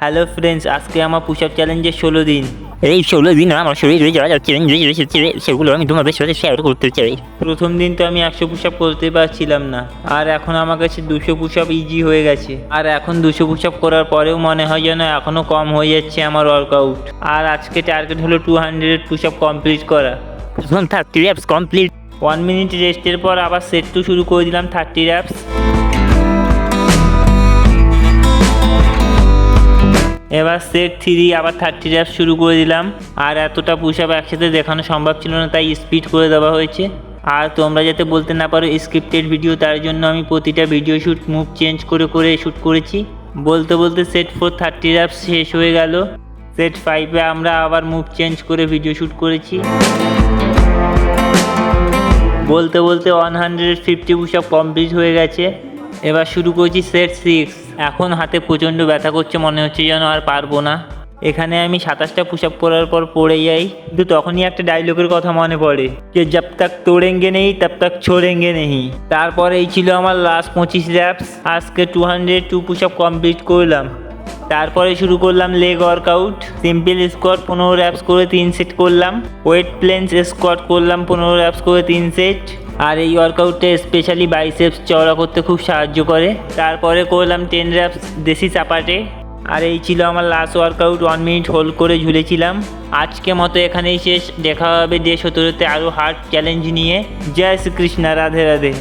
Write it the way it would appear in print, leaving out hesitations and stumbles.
Hello friends, আজকে আমার push up চ্যালেঞ্জের 16 দিন। এই 16 দিন আমার শরীরে যারা যা চ্যালেঞ্জ এসেছে সেগুলো আমি তোমাদের সাথে শেয়ার করতে চাই। প্রথম দিন তো আমি 100 পুশ আপ করতে পারছিলাম না, আর এখন আমার কাছে 200 পুশ আপ ইজি হয়ে গেছে। আর এখন 200 পুশ আপ করার পরেও মনে হয় যেন এখনও কম হয়ে যাচ্ছে আমার ওয়ার্কআউট। আর আজকে টার্গেট হলো 200 পুশ আপ কমপ্লিট করা। প্রথম 30 র্যাপস কমপ্লিট। 1 মিনিট রেস্টের পর আবার সেট 2 শুরু করে দিলাম 30 র্যাপস। এবার সেট 3 আবার 30 র্যাপস শুরু করে দিলাম। আর এতটা পুশ আপ একসাথে দেখানো সম্ভব ছিল না, তাই স্পিড করে দেওয়া হয়েছে। আর তোমরা যাতে বলতে না পারো স্ক্রিপ্টেড ভিডিও, তার জন্য আমি প্রতিটা ভিডিও শ্যুট মুভ চেঞ্জ করে করে শ্যুট করেছি। বলতে বলতে সেট 4 30 র্যাপস শেষ হয়ে গেল। সেট 5-এ আমরা আবার মুভ চেঞ্জ করে ভিডিও শ্যুট করেছি। বলতে বলতে 150 পুশ আপ কমপ্লিট হয়ে গেছে। এবার শুরু করছি সেট 6। এখন হাতে প্রচণ্ড ব্যথা করছে, মনে হচ্ছে যেন আর পারবো না। এখানে আমি 27টা পুশ আপ করার পর পড়ে যাই, কিন্তু তখনই একটা ডায়লগের কথা মনে পড়ে যে জব তক তোড়েঙ্গে নেই তব তক ছোড়েঙ্গে নেই। তারপর এই ছিল আমার লাস্ট 25 র্যাপস। আজকে 202 পুশ আপ কমপ্লিট করলাম। তারপরে শুরু করলাম leg workout. Simple squat 15 reps করে 3 সেট করলাম। ওয়েট প্লেন্স স্কোয়াট করলাম 15 র্যাপস করে 3 সেট। আর এই ওয়ার্কআউটটা স্পেশালি বাইসেপস চওড়া করতে খুব সাহায্য করে। তারপরে করলাম 10 র্যাপস দেশি চাপাটে। আর এই ছিল আমার লাস্ট ওয়ার্কআউট। 1 মিনিট হোল্ড করে ঝুলেছিলাম। আজকে মতো এখানেই শেষ। দেখা হবে ডে 17-তে আরও হার্ড চ্যালেঞ্জ নিয়ে। জয় শ্রীকৃষ্ণ, রাধে রাধে।